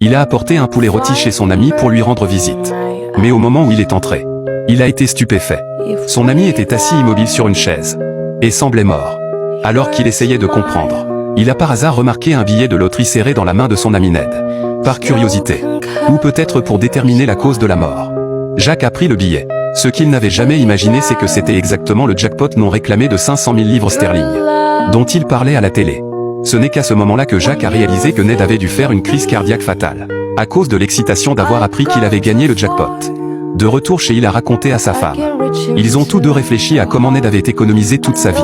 Il a apporté un poulet rôti chez son ami pour lui rendre visite. Mais au moment où il est entré, il a été stupéfait. Son ami était assis immobile sur une chaise et semblait mort. Alors qu'il essayait de comprendre, il a par hasard remarqué un billet de loterie serré dans la main de son ami Ned. Par curiosité, ou peut-être pour déterminer la cause de la mort, Jack a pris le billet. Ce qu'il n'avait jamais imaginé, c'est que c'était exactement le jackpot non réclamé de 500 000 livres sterling, dont il parlait à la télé. Ce n'est qu'à ce moment-là que Jack a réalisé que Ned avait dû faire une crise cardiaque fatale, à cause de l'excitation d'avoir appris qu'il avait gagné le jackpot. De retour chez il a raconté à sa femme. Ils ont tous deux réfléchi à comment Ned avait économisé toute sa vie,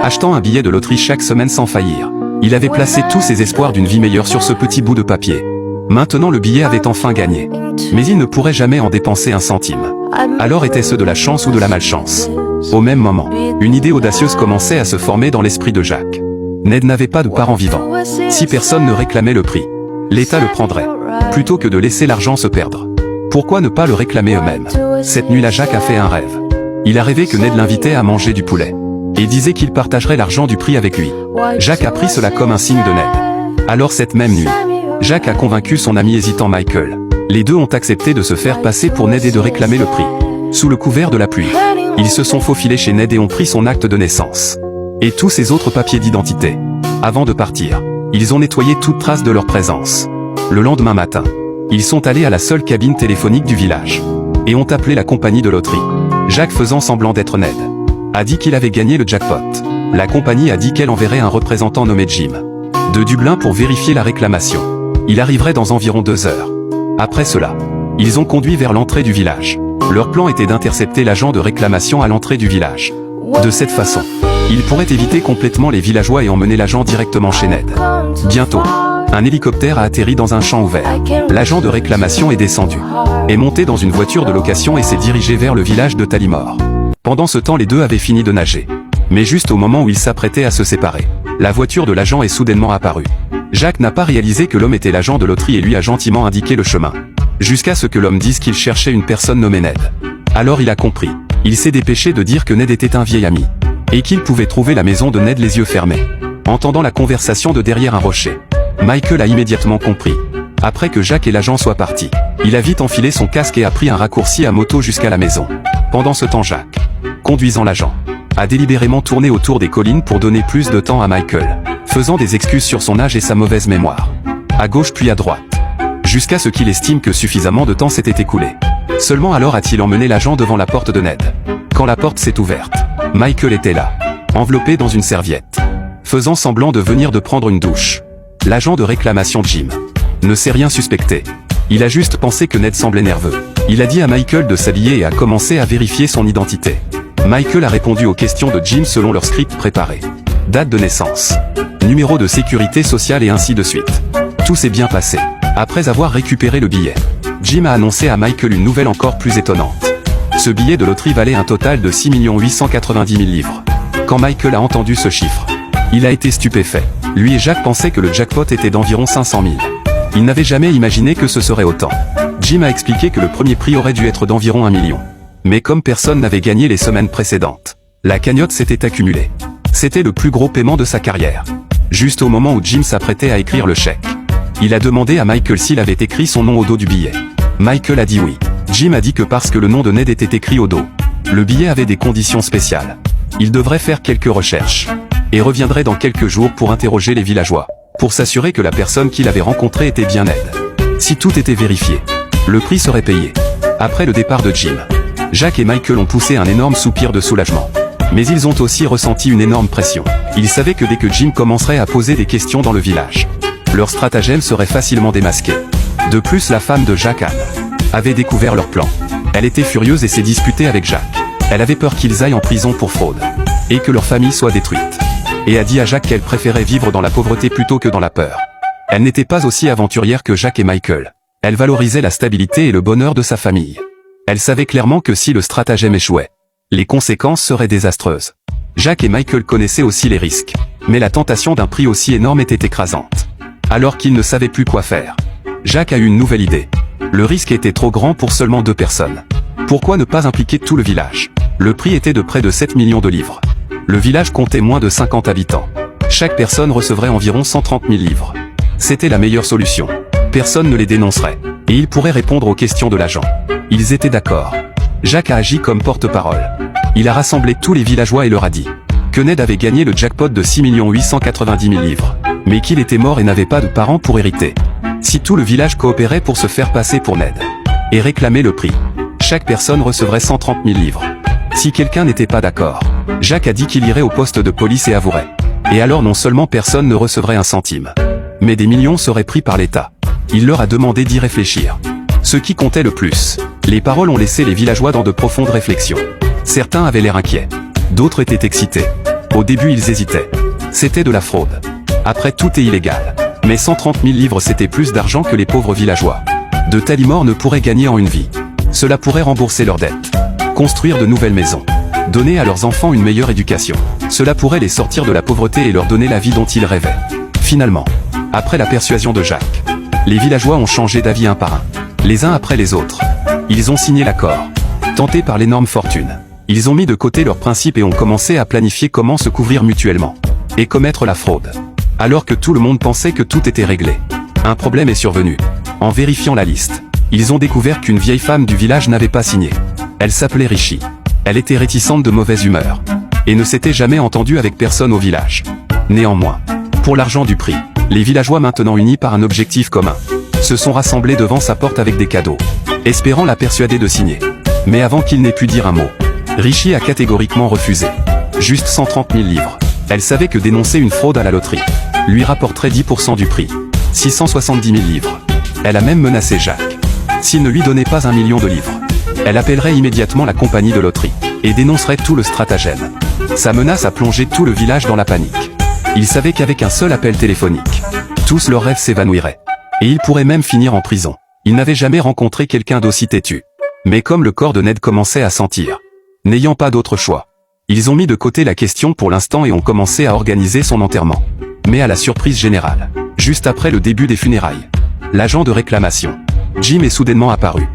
achetant un billet de loterie chaque semaine sans faillir. Il avait placé tous ses espoirs d'une vie meilleure sur ce petit bout de papier. Maintenant le billet avait enfin gagné. Mais il ne pourrait jamais en dépenser un centime. Alors était-ce de la chance ou de la malchance? Au même moment, une idée audacieuse commençait à se former dans l'esprit de Jack. Ned n'avait pas de parents vivants. Si personne ne réclamait le prix, l'État le prendrait, plutôt que de laisser l'argent se perdre. Pourquoi ne pas le réclamer eux-mêmes? Cette nuit-là, Jack a fait un rêve. Il a rêvé que Ned l'invitait à manger du poulet, et disait qu'il partagerait l'argent du prix avec lui. Jack a pris cela comme un signe de Ned. Alors cette même nuit, Jack a convaincu son ami hésitant Michael. Les deux ont accepté de se faire passer pour Ned et de réclamer le prix. Sous le couvert de la pluie, ils se sont faufilés chez Ned et ont pris son acte de naissance et tous ses autres papiers d'identité. Avant de partir, ils ont nettoyé toute trace de leur présence. Le lendemain matin, ils sont allés à la seule cabine téléphonique du village et ont appelé la compagnie de loterie. Jack, faisant semblant d'être Ned, a dit qu'il avait gagné le jackpot. La compagnie a dit qu'elle enverrait un représentant nommé Jim de Dublin pour vérifier la réclamation. Il arriverait dans environ 2 heures. Après cela, ils ont conduit vers l'entrée du village. Leur plan était d'intercepter l'agent de réclamation à l'entrée du village. De cette façon, ils pourraient éviter complètement les villageois et emmener l'agent directement chez Ned. Bientôt, un hélicoptère a atterri dans un champ ouvert. L'agent de réclamation est descendu, est monté dans une voiture de location et s'est dirigé vers le village de Tallymore. Pendant ce temps, les deux avaient fini de nager. Mais juste au moment où ils s'apprêtaient à se séparer, la voiture de l'agent est soudainement apparue. Jack n'a pas réalisé que l'homme était l'agent de loterie et lui a gentiment indiqué le chemin. Jusqu'à ce que l'homme dise qu'il cherchait une personne nommée Ned. Alors il a compris. Il s'est dépêché de dire que Ned était un vieil ami, et qu'il pouvait trouver la maison de Ned les yeux fermés. Entendant la conversation de derrière un rocher, Michael a immédiatement compris. Après que Jack et l'agent soient partis, il a vite enfilé son casque et a pris un raccourci à moto jusqu'à la maison. Pendant ce temps, Jack, conduisant l'agent, a délibérément tourné autour des collines pour donner plus de temps à Michael, faisant des excuses sur son âge et sa mauvaise mémoire. À gauche puis à droite. Jusqu'à ce qu'il estime que suffisamment de temps s'était écoulé. Seulement alors a-t-il emmené l'agent devant la porte de Ned. Quand la porte s'est ouverte, Michael était là, enveloppé dans une serviette, faisant semblant de venir de prendre une douche. L'agent de réclamation Jim ne s'est rien suspecté. Il a juste pensé que Ned semblait nerveux. Il a dit à Michael de s'habiller et a commencé à vérifier son identité. Michael a répondu aux questions de Jim selon leur script préparé. Date de naissance, numéro de sécurité sociale et ainsi de suite. Tout s'est bien passé. Après avoir récupéré le billet, Jim a annoncé à Michael une nouvelle encore plus étonnante. Ce billet de loterie valait un total de 6 890 000 livres. Quand Michael a entendu ce chiffre, il a été stupéfait. Lui et Jack pensaient que le jackpot était d'environ 500 000. Il n'avait jamais imaginé que ce serait autant. Jim a expliqué que le premier prix aurait dû être d'environ 1 million. Mais comme personne n'avait gagné les semaines précédentes, la cagnotte s'était accumulée. C'était le plus gros paiement de sa carrière. Juste au moment où Jim s'apprêtait à écrire le chèque, il a demandé à Michael s'il avait écrit son nom au dos du billet. Michael a dit oui. Jim a dit que parce que le nom de Ned était écrit au dos, le billet avait des conditions spéciales. Il devrait faire quelques recherches et reviendrait dans quelques jours pour interroger les villageois, pour s'assurer que la personne qu'il avait rencontrée était bien Ned. Si tout était vérifié, le prix serait payé. Après le départ de Jim, Jack et Michael ont poussé un énorme soupir de soulagement. Mais ils ont aussi ressenti une énorme pression. Ils savaient que dès que Jim commencerait à poser des questions dans le village, leur stratagème serait facilement démasqué. De plus, la femme de Jack, Anne, avait découvert leur plan. Elle était furieuse et s'est disputée avec Jack. Elle avait peur qu'ils aillent en prison pour fraude, et que leur famille soit détruite. Et a dit à Jack qu'elle préférait vivre dans la pauvreté plutôt que dans la peur. Elle n'était pas aussi aventurière que Jack et Michael. Elle valorisait la stabilité et le bonheur de sa famille. Elle savait clairement que si le stratagème échouait, les conséquences seraient désastreuses. Jack et Michael connaissaient aussi les risques, mais la tentation d'un prix aussi énorme était écrasante. Alors qu'ils ne savaient plus quoi faire, Jack a eu une nouvelle idée. Le risque était trop grand pour seulement 2 personnes. Pourquoi ne pas impliquer tout le village? Le prix était de près de 7 millions de livres. Le village comptait moins de 50 habitants. Chaque personne recevrait environ 130 000 livres. C'était la meilleure solution. Personne ne les dénoncerait. Et il pourrait répondre aux questions de l'agent. Ils étaient d'accord. Jacques a agi comme porte-parole. Il a rassemblé tous les villageois et leur a dit que Ned avait gagné le jackpot de 6 890 000 livres. Mais qu'il était mort et n'avait pas de parents pour hériter. Si tout le village coopérait pour se faire passer pour Ned et réclamer le prix, chaque personne recevrait 130 000 livres. Si quelqu'un n'était pas d'accord, Jacques a dit qu'il irait au poste de police et avouerait. Et alors non seulement personne ne recevrait un centime, mais des millions seraient pris par l'État. Il leur a demandé d'y réfléchir. Ce qui comptait le plus, les paroles ont laissé les villageois dans de profondes réflexions. Certains avaient l'air inquiets, d'autres étaient excités. Au début ils hésitaient. C'était de la fraude. Après tout est illégal. Mais 130 000 livres c'était plus d'argent que les pauvres villageois. De Tallimore ne pourraient gagner en une vie. Cela pourrait rembourser leurs dettes, construire de nouvelles maisons, donner à leurs enfants une meilleure éducation. Cela pourrait les sortir de la pauvreté et leur donner la vie dont ils rêvaient. Finalement, après la persuasion de Jacques, les villageois ont changé d'avis un par un, les uns après les autres. Ils ont signé l'accord. Tentés par l'énorme fortune, ils ont mis de côté leurs principes et ont commencé à planifier comment se couvrir mutuellement et commettre la fraude. Alors que tout le monde pensait que tout était réglé, un problème est survenu. En vérifiant la liste, ils ont découvert qu'une vieille femme du village n'avait pas signé. Elle s'appelait Richie. Elle était réticente de mauvaise humeur et ne s'était jamais entendue avec personne au village. Néanmoins, pour l'argent du prix, les villageois maintenant unis par un objectif commun, se sont rassemblés devant sa porte avec des cadeaux, espérant la persuader de signer. Mais avant qu'il n'ait pu dire un mot, Richie a catégoriquement refusé. Juste 130 000 livres. Elle savait que dénoncer une fraude à la loterie lui rapporterait 10% du prix. 670 000 livres. Elle a même menacé Jacques. S'il ne lui donnait pas 1 million de livres, elle appellerait immédiatement la compagnie de loterie et dénoncerait tout le stratagème. Sa menace a plongé tout le village dans la panique. Ils savaient qu'avec un seul appel téléphonique, tous leurs rêves s'évanouiraient. Et ils pourraient même finir en prison. Ils n'avaient jamais rencontré quelqu'un d'aussi têtu. Mais comme le corps de Ned commençait à sentir, n'ayant pas d'autre choix, ils ont mis de côté la question pour l'instant et ont commencé à organiser son enterrement. Mais à la surprise générale, juste après le début des funérailles, l'agent de réclamation, Jim, est soudainement apparu.